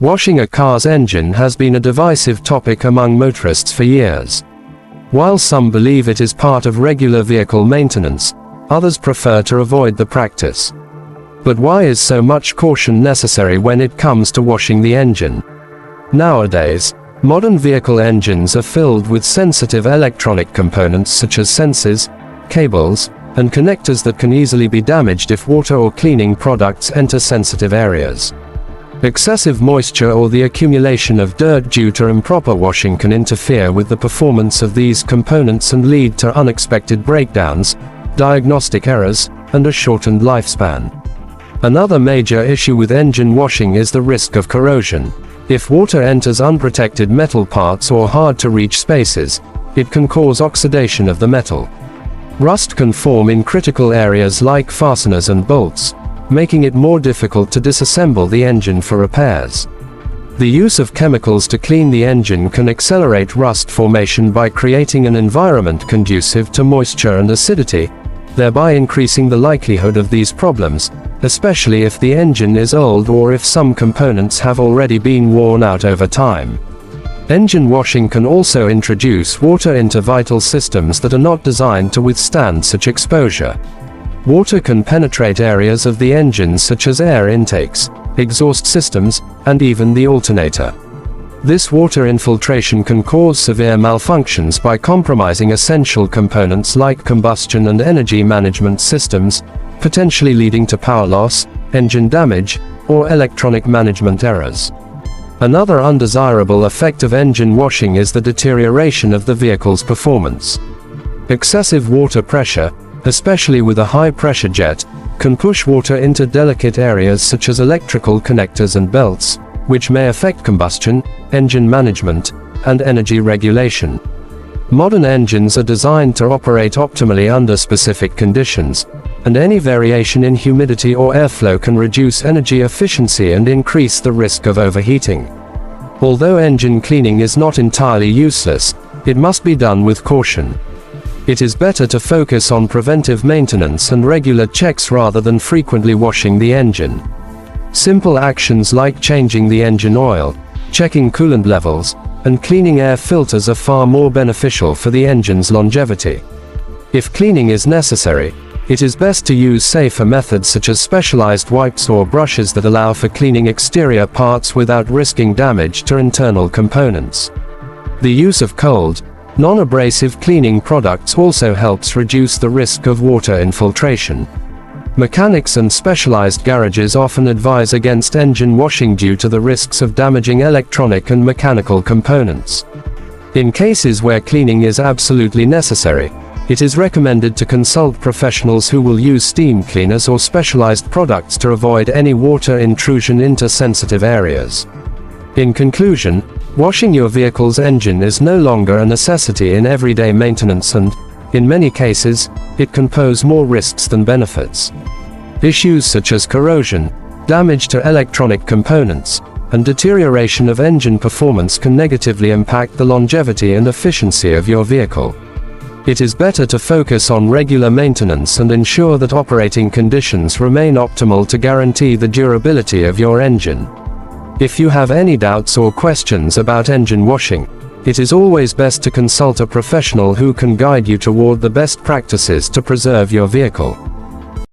Washing a car's engine has been a divisive topic among motorists for years. While some believe it is part of regular vehicle maintenance, others prefer to avoid the practice. But why is so much caution necessary when it comes to washing the engine? Nowadays, modern vehicle engines are filled with sensitive electronic components such as sensors, cables, and connectors that can easily be damaged if water or cleaning products enter sensitive areas. Excessive moisture or the accumulation of dirt due to improper washing can interfere with the performance of these components and lead to unexpected breakdowns, diagnostic errors, and a shortened lifespan. Another major issue with engine washing is the risk of corrosion. If water enters unprotected metal parts or hard-to-reach spaces, it can cause oxidation of the metal. Rust can form in critical areas like fasteners and bolts, making it more difficult to disassemble the engine for repairs. The use of chemicals to clean the engine can accelerate rust formation by creating an environment conducive to moisture and acidity, thereby increasing the likelihood of these problems, especially if the engine is old or if some components have already been worn out over time. Engine washing can also introduce water into vital systems that are not designed to withstand such exposure. Water can penetrate areas of the engine such as air intakes, exhaust systems, and even the alternator. This water infiltration can cause severe malfunctions by compromising essential components like combustion and energy management systems, potentially leading to power loss, engine damage, or electronic management errors. Another undesirable effect of engine washing is the deterioration of the vehicle's performance. Excessive water pressure, especially with a high-pressure jet, can push water into delicate areas such as electrical connectors and belts, which may affect combustion, engine management, and energy regulation. Modern engines are designed to operate optimally under specific conditions, and any variation in humidity or airflow can reduce energy efficiency and increase the risk of overheating. Although engine cleaning is not entirely useless, it must be done with caution. It is better to focus on preventive maintenance and regular checks rather than frequently washing the engine. Simple actions like changing the engine oil, checking coolant levels, and cleaning air filters are far more beneficial for the engine's longevity. If cleaning is necessary, it is best to use safer methods such as specialized wipes or brushes that allow for cleaning exterior parts without risking damage to internal components. The use of cold, non-abrasive cleaning products also helps reduce the risk of water infiltration. Mechanics and specialized garages often advise against engine washing due to the risks of damaging electronic and mechanical components. In cases where cleaning is absolutely necessary, it is recommended to consult professionals who will use steam cleaners or specialized products to avoid any water intrusion into sensitive areas. In conclusion, washing your vehicle's engine is no longer a necessity in everyday maintenance and, in many cases, it can pose more risks than benefits. Issues such as corrosion, damage to electronic components, and deterioration of engine performance can negatively impact the longevity and efficiency of your vehicle. It is better to focus on regular maintenance and ensure that operating conditions remain optimal to guarantee the durability of your engine. If you have any doubts or questions about engine washing, it is always best to consult a professional who can guide you toward the best practices to preserve your vehicle.